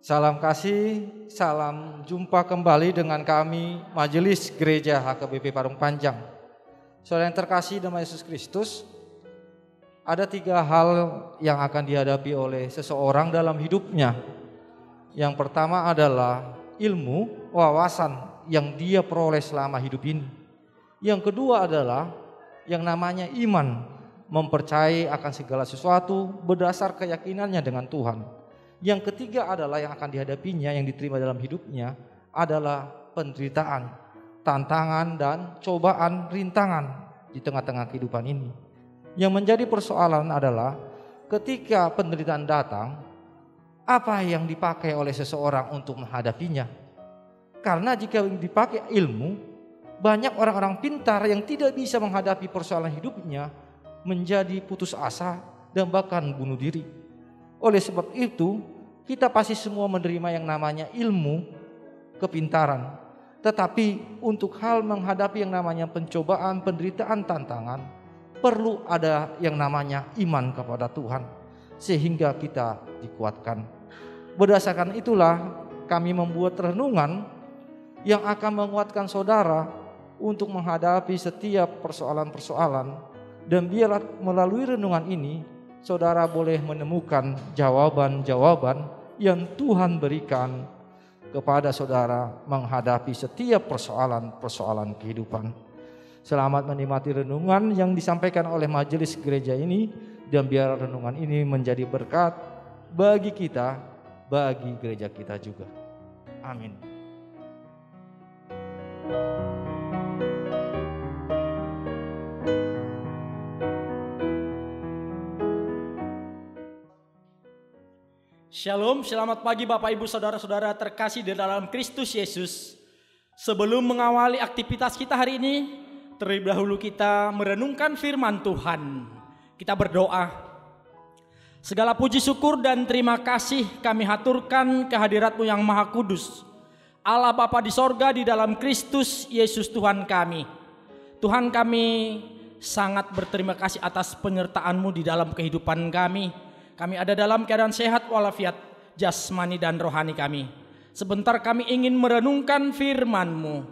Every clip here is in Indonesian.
Salam kasih, salam jumpa kembali dengan kami Majelis Gereja HKBP Parung Panjang. Saudara yang terkasih dalam Yesus Kristus, ada 3 hal yang akan dihadapi oleh seseorang dalam hidupnya. Yang pertama adalah ilmu, wawasan yang dia peroleh selama hidup ini. Yang kedua adalah yang namanya iman, mempercayai akan segala sesuatu berdasar keyakinannya dengan Tuhan. Yang ketiga adalah yang akan dihadapinya, yang diterima dalam hidupnya adalah penderitaan, tantangan dan cobaan, rintangan di tengah-tengah kehidupan ini. Yang menjadi persoalan adalah ketika penderitaan datang, apa yang dipakai oleh seseorang untuk menghadapinya. Karena jika dipakai ilmu, banyak orang-orang pintar yang tidak bisa menghadapi persoalan hidupnya menjadi putus asa dan bahkan bunuh diri. Oleh sebab itu, kita pasti semua menerima yang namanya ilmu, kepintaran. Tetapi untuk hal menghadapi yang namanya pencobaan, penderitaan, tantangan, perlu ada yang namanya iman kepada Tuhan, sehingga kita dikuatkan. Berdasarkan itulah kami membuat renungan yang akan menguatkan saudara untuk menghadapi setiap persoalan-persoalan. Dan biarlah melalui renungan ini saudara boleh menemukan jawaban-jawaban yang Tuhan berikan kepada saudara menghadapi setiap persoalan-persoalan kehidupan. Selamat menikmati renungan yang disampaikan oleh majelis gereja ini, dan biar renungan ini menjadi berkat bagi kita, bagi gereja kita juga. Amin. Shalom, selamat pagi Bapak Ibu Saudara-saudara terkasih di dalam Kristus Yesus. Sebelum mengawali aktivitas kita hari ini, terlebih dahulu kita merenungkan firman Tuhan. Kita berdoa. Segala puji syukur dan terima kasih kami haturkan kehadirat-Mu yang Maha Kudus, Allah Bapa di sorga di dalam Kristus Yesus Tuhan kami. Tuhan, kami sangat berterima kasih atas penyertaan-Mu di dalam kehidupan kami. Kami ada dalam keadaan sehat walafiat jasmani dan rohani kami. Sebentar kami ingin merenungkan firman-Mu.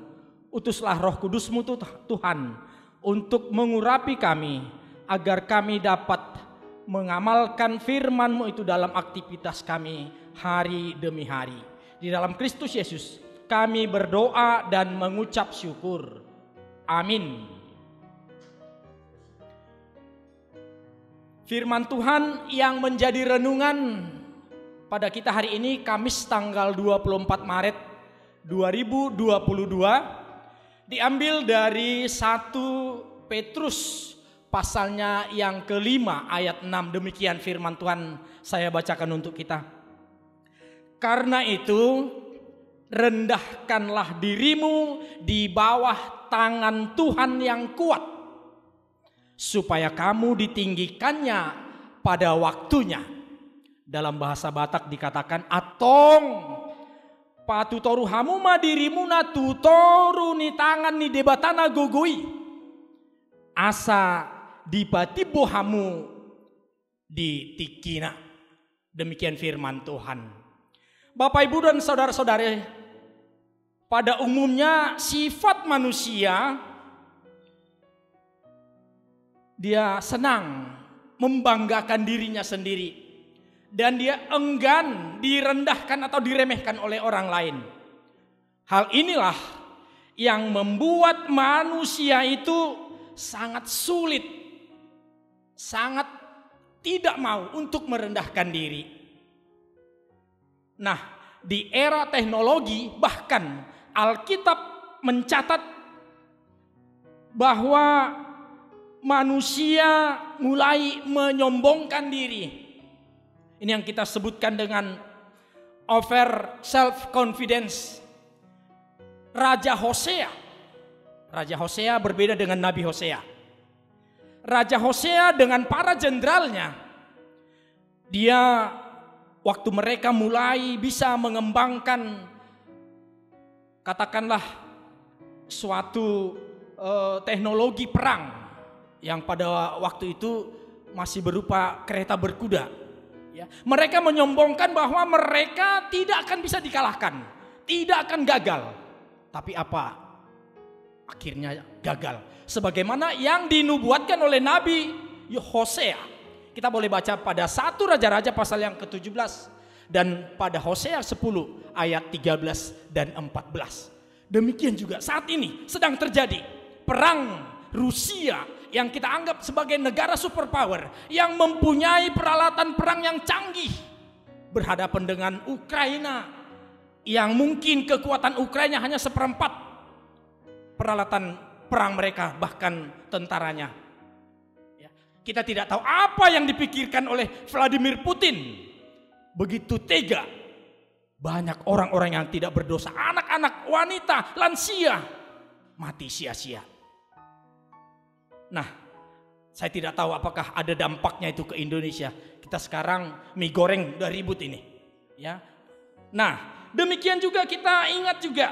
Utuslah Roh Kudus-Mu Tuhan untuk mengurapi kami, agar kami dapat mengamalkan firman-Mu itu dalam aktivitas kami hari demi hari. Di dalam Kristus Yesus kami berdoa dan mengucap syukur. Amin. Firman Tuhan yang menjadi renungan pada kita hari ini Kamis tanggal 24 Maret 2022 diambil dari 1 Petrus pasalnya yang kelima ayat 6. Demikian firman Tuhan, saya bacakan untuk kita. Karena itu rendahkanlah dirimu di bawah tangan Tuhan yang kuat, supaya kamu ditinggikannya pada waktunya. Dalam bahasa Batak dikatakan atong patutoru hamu madirimu na tutoru ni tangan ni debatana gogoi asa dipatibo hamu di tikina. Demikian firman Tuhan. Bapak Ibu dan saudara-saudari, pada umumnya sifat manusia dia senang membanggakan dirinya sendiri, dan dia enggan direndahkan atau diremehkan oleh orang lain. Hal inilah yang membuat manusia itu sangat sulit, sangat tidak mau untuk merendahkan diri. Nah, di era teknologi bahkan Alkitab mencatat bahwa manusia mulai menyombongkan diri. Ini yang kita sebutkan dengan over self confidence. Raja Hosea berbeda dengan Nabi Hosea. Raja Hosea dengan para jenderalnya, dia waktu mereka mulai bisa mengembangkan katakanlah suatu teknologi perang yang pada waktu itu masih berupa kereta berkuda. Ya, mereka menyombongkan bahwa mereka tidak akan bisa dikalahkan, tidak akan gagal. Tapi apa? Akhirnya gagal. Sebagaimana yang dinubuatkan oleh Nabi Hosea. Kita boleh baca pada 1 Raja-Raja pasal yang ke-17 dan pada Hosea 10 ayat 13 dan 14. Demikian juga saat ini sedang terjadi perang Rusia yang kita anggap sebagai negara superpower yang mempunyai peralatan perang yang canggih berhadapan dengan Ukraina yang mungkin kekuatan Ukraina hanya 1/4 peralatan perang mereka, bahkan tentaranya. Ya, kita tidak tahu apa yang dipikirkan oleh Vladimir Putin. Begitu tega, banyak orang-orang yang tidak berdosa, anak-anak, wanita, lansia mati sia-sia. Nah, saya tidak tahu apakah ada dampaknya itu ke Indonesia. Kita sekarang mie goreng udah ribut ini, ya. Nah, demikian juga kita ingat juga,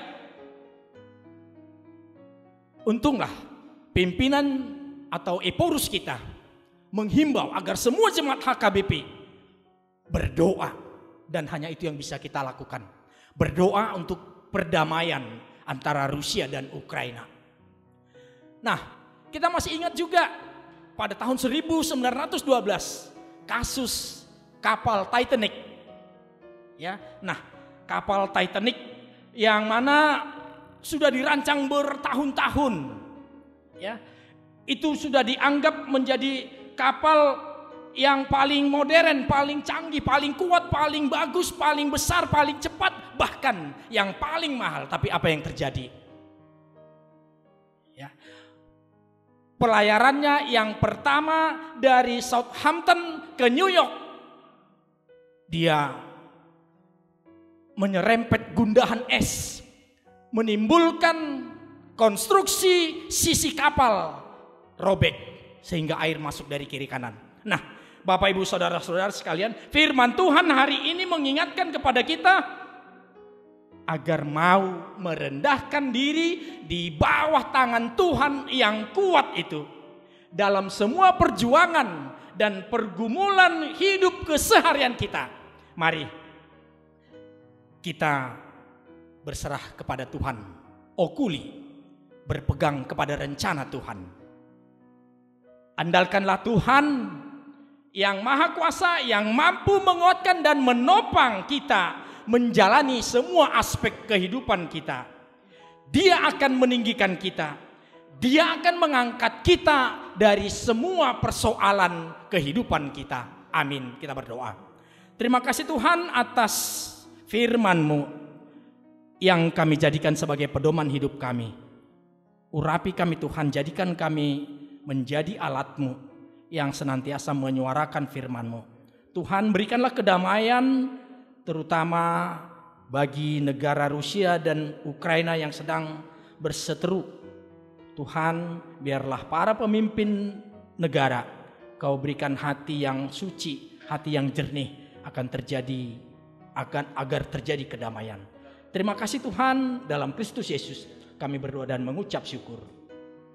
untunglah pimpinan atau Eporus kita menghimbau agar semua jemaat HKBP berdoa, dan hanya itu yang bisa kita lakukan. Berdoa untuk perdamaian antara Rusia dan Ukraina. Nah, kita masih ingat juga pada tahun 1912 kasus kapal Titanic. Ya, nah, kapal Titanic yang mana sudah dirancang bertahun-tahun, ya, itu sudah dianggap menjadi kapal yang paling modern, paling canggih, paling kuat, paling bagus, paling besar, paling cepat, bahkan yang paling mahal. Tapi apa yang terjadi? Ya, pelayarannya yang pertama dari Southampton ke New York, dia menyerempet gundahan es, menimbulkan konstruksi sisi kapal robek sehingga air masuk dari kiri kanan. Nah, Bapak Ibu Saudara-saudara sekalian, firman Tuhan hari ini mengingatkan kepada kita agar mau merendahkan diri di bawah tangan Tuhan yang kuat itu dalam semua perjuangan dan pergumulan hidup keseharian kita. Mari kita berserah kepada Tuhan, okuli, berpegang kepada rencana Tuhan. Andalkanlah Tuhan yang maha kuasa, yang mampu menguatkan dan menopang kita menjalani semua aspek kehidupan kita. Dia akan meninggikan kita. Dia akan mengangkat kita dari semua persoalan kehidupan kita. Amin. Kita berdoa. Terima kasih Tuhan atas firman-Mu yang kami jadikan sebagai pedoman hidup kami. Urapi kami Tuhan, jadikan kami menjadi alat-Mu yang senantiasa menyuarakan firman-Mu. Tuhan, berikanlah kedamaian terutama bagi negara Rusia dan Ukraina yang sedang berseteru. Tuhan, biarlah para pemimpin negara Kau berikan hati yang suci, hati yang jernih agar terjadi kedamaian. Terima kasih Tuhan, dalam Kristus Yesus kami berdoa dan mengucap syukur.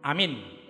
Amin.